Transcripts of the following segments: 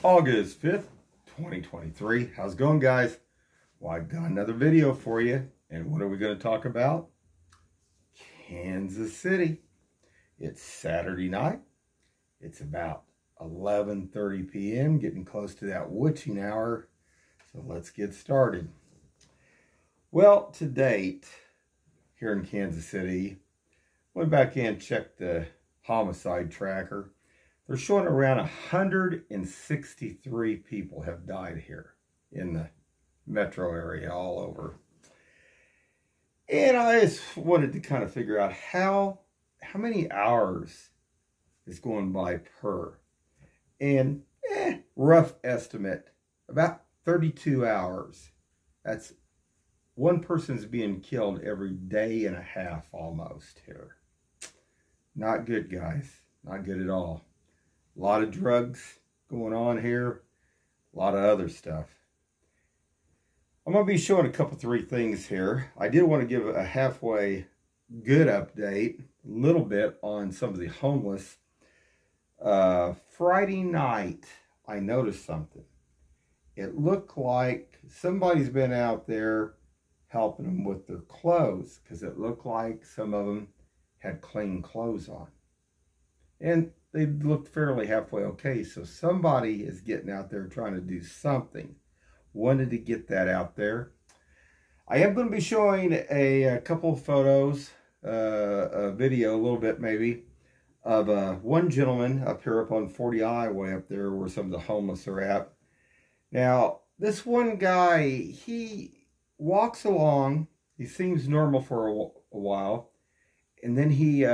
August 5th, 2023. How's it going, guys? Well, I got another video for you. And what are we going to talk about? Kansas City. It's Saturday night. It's about 11:30 p.m., getting close to that witching hour. So let's get started. Well, to date, here in Kansas City, went back in and checked the homicide tracker. They're showing around 163 people have died here in the metro area all over. And I just wanted to kind of figure out how many hours is going by per. And rough estimate, about 32 hours. That's one person's being killed every day and a half almost here. Not good, guys. Not good at all. A lot of drugs going on here. A lot of other stuff. I'm going to be showing a couple, three things here. I did want to give a halfway good update, a little bit on some of the homeless. Friday night, I noticed something. It looked like somebody's been out there helping them with their clothes, because it looked like some of them had clean clothes on. And they looked fairly halfway okay. So somebody is getting out there trying to do something. Wanted to get that out there. I am going to be showing a couple of photos, a video a little bit maybe, of one gentleman up here up on 40 Highway up there where some of the homeless are at. Now, this one guy, he walks along. He seems normal for a while. And then he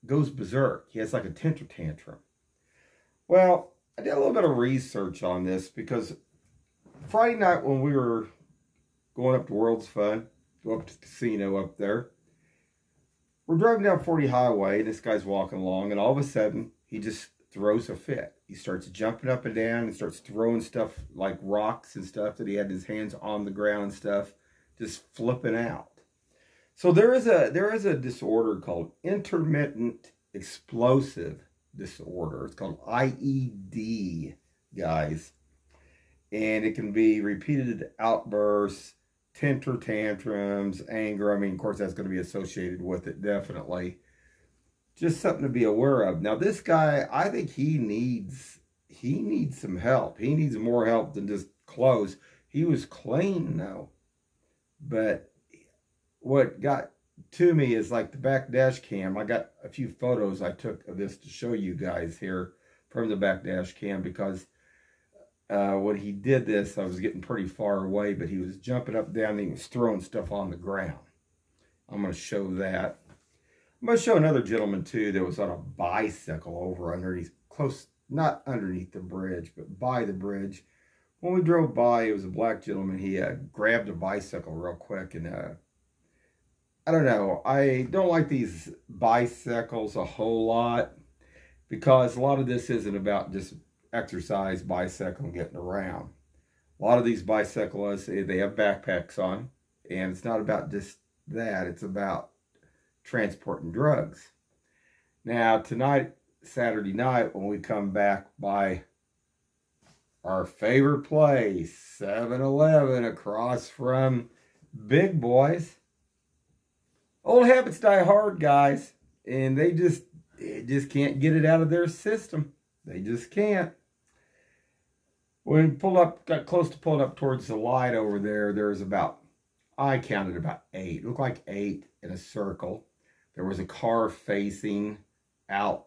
goes berserk. He has like a temper tantrum. Well, I did a little bit of research on this because Friday night when we were going up to World's Fun, go up to the casino up there, we're driving down 40 Highway, and this guy's walking along, and all of a sudden, he just throws a fit. He starts jumping up and down and starts throwing stuff like rocks and stuff that he had his hands on the ground and stuff, just flipping out. So there is a disorder called intermittent explosive disorder. It's called IED, guys. And it can be repeated outbursts, temper tantrums, anger. I mean, of course, that's going to be associated with it, definitely. Just something to be aware of. Now, this guy, I think he needs some help. He needs more help than just clothes. He was clean, though. But what got to me is like the back dash cam. I got a few photos I took of this to show you guys here from the back dash cam, because when he did this, I was getting pretty far away, but he was jumping up and down and he was throwing stuff on the ground. I'm going to show that. I'm going to show another gentleman too that was on a bicycle over underneath, close, not underneath the bridge, but by the bridge. When we drove by, it was a black gentleman. He grabbed a bicycle real quick, and I don't know. I don't like these bicycles a whole lot, because a lot of this isn't about just exercise, bicycle, getting around. A lot of these bicyclists, they have backpacks on, and it's not about just that. It's about transporting drugs. Now, tonight, Saturday night, when we come back by our favorite place, 7-Eleven, across from Big Boys, old habits die hard, guys, and they just can't get it out of their system. They just can't. When we pulled up, got close to pulling up towards the light over there, there's about, I counted about 8. It looked like 8 in a circle. There was a car facing out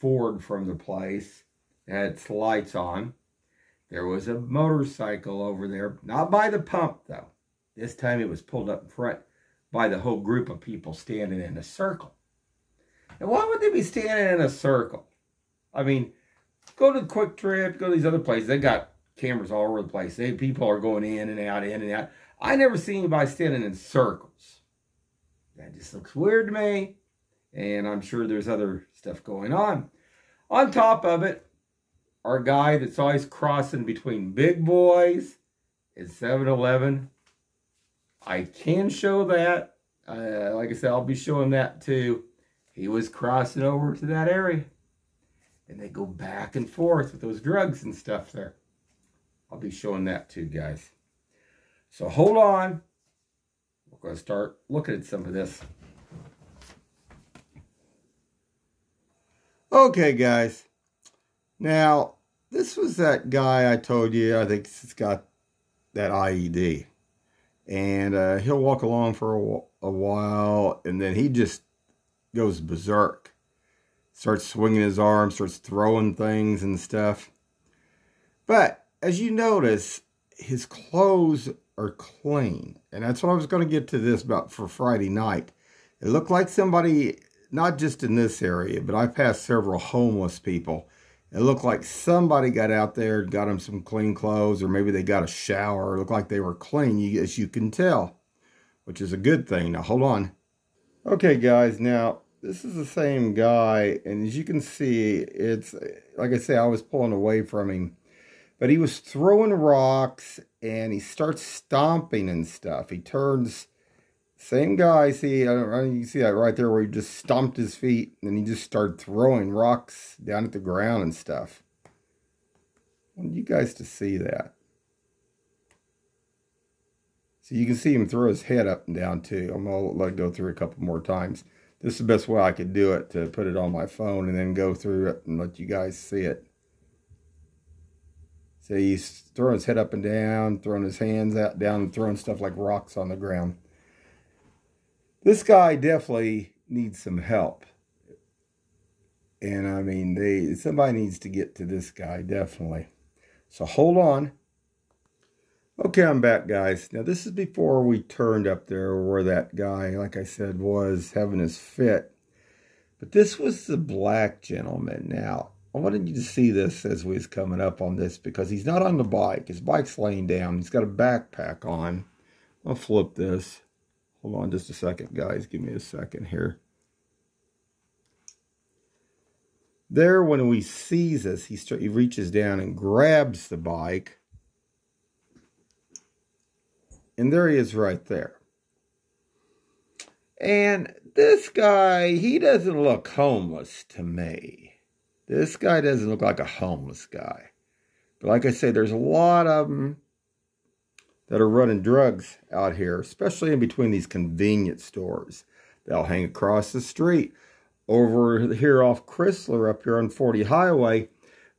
forward from the place. It had its lights on. There was a motorcycle over there, not by the pump though. This time it was pulled up in front by the whole group of people standing in a circle. And why would they be standing in a circle? I mean, go to Quick Trip, go to these other places. They got cameras all over the place. People are going in and out, in and out. I never see anybody standing in circles. That just looks weird to me. And I'm sure there's other stuff going on. On top of it, our guy that's always crossing between Big Boys and 7-Eleven. I can show that. Like I said, I'll be showing that too. He was crossing over to that area. And they go back and forth with those drugs and stuff there. I'll be showing that too, guys. So hold on. We're going to start looking at some of this. Okay, guys. Now, this was that guy I told you, I think he's got that IED. And he'll walk along for a while, and then he just goes berserk. Starts swinging his arms, starts throwing things and stuff. But, as you notice, his clothes are clean. And that's what I was going to get to this about for Friday night. It looked like somebody, not just in this area, but I passed several homeless people. It looked like somebody got out there and got them some clean clothes, or maybe they got a shower. It looked like they were clean, as you can tell, which is a good thing. Now, hold on. Okay, guys, now, this is the same guy, and as you can see, it's, like I say, I was pulling away from him. But he was throwing rocks, and he starts stomping and stuff. He turns, same guy, see, you see that right there where he just stomped his feet, and he just started throwing rocks down at the ground and stuff. I want you guys to see that. So you can see him throw his head up and down too. I'm going to let it go through a couple more times. This is the best way I could do it, to put it on my phone and then go through it and let you guys see it. So he's throwing his head up and down, throwing his hands out, down, and throwing stuff like rocks on the ground. This guy definitely needs some help. And I mean, somebody needs to get to this guy, definitely. So hold on. Okay, I'm back, guys. Now, this is before we turned up there where that guy, like I said, was having his fit. But this was the black gentleman. Now, I wanted you to see this as we was coming up on this, because he's not on the bike. His bike's laying down. He's got a backpack on. I'll flip this. Hold on just a second, guys. Give me a second here. There, when he sees us, he reaches down and grabs the bike. And there he is right there. And this guy, he doesn't look homeless to me. This guy doesn't look like a homeless guy. But like I say, there's a lot of them that are running drugs out here, especially in between these convenience stores. They'll hang across the street. Over here off Chrysler, up here on 40 Highway,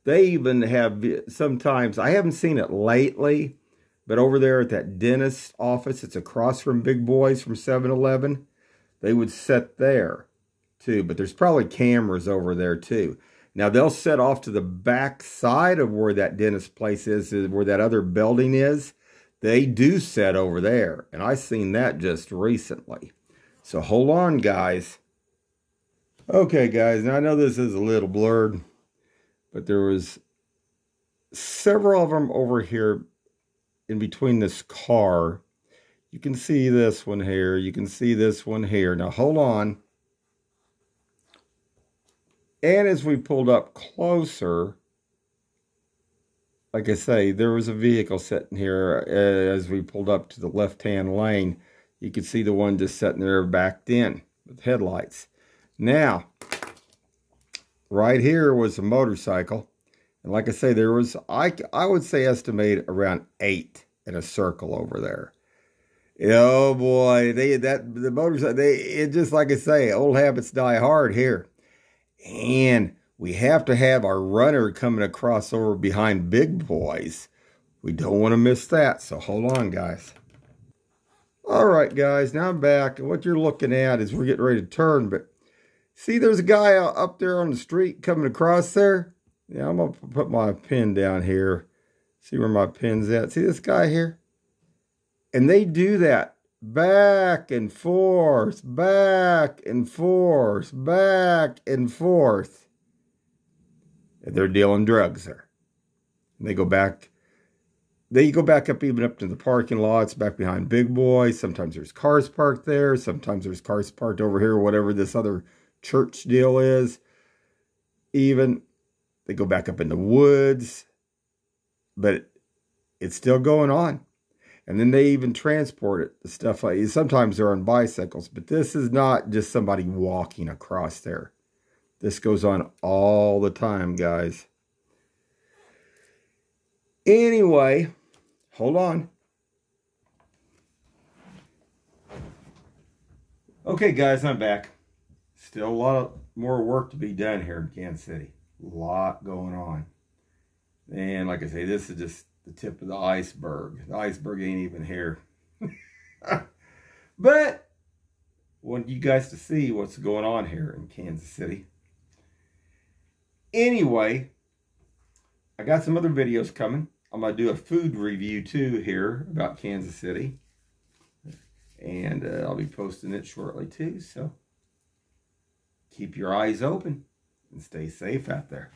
they even have sometimes, I haven't seen it lately, but over there at that dentist office, it's across from Big Boys from 7-Eleven, they would set there too. But there's probably cameras over there too. Now, they'll set off to the back side of where that dentist place is where that other building is. They do set over there. And I seen that just recently. So hold on, guys. Okay, guys. Now, I know this is a little blurred, but there was several of them over here in between this car. You can see this one here. You can see this one here. Now, hold on. And as we pulled up closer, like I say, there was a vehicle sitting here. As we pulled up to the left-hand lane, you could see the one just sitting there backed in with headlights. Now, right here was a motorcycle. And like I say, there was, I would say estimate around 8 in a circle over there. Oh boy, the motorcycle, it just like I say, old habits die hard here. And we have to have our runner coming across over behind Big Boys. We don't want to miss that. So hold on, guys. All right, guys. Now I'm back. And what you're looking at is we're getting ready to turn. But see, there's a guy up there on the street coming across there. Yeah, I'm going to put my pin down here. See where my pin's at. See this guy here? And they do that. Back and forth, back and forth, back and forth. And they're dealing drugs there. And they go back up even up to the parking lots, back behind Big Boy. Sometimes there's cars parked there. Sometimes there's cars parked over here, whatever this other church deal is. Even they go back up in the woods. But it's still going on. And then they even transport it, the stuff like, sometimes they're on bicycles, but this is not just somebody walking across there. This goes on all the time, guys. Anyway, hold on. Okay, guys, I'm back. Still a lot more work to be done here in Kansas City. A lot going on. And like I say, this is just the tip of the iceberg. The iceberg ain't even here. But I want you guys to see what's going on here in Kansas City. Anyway, I got some other videos coming. I'm going to do a food review too here about Kansas City. And I'll be posting it shortly too. So keep your eyes open and stay safe out there.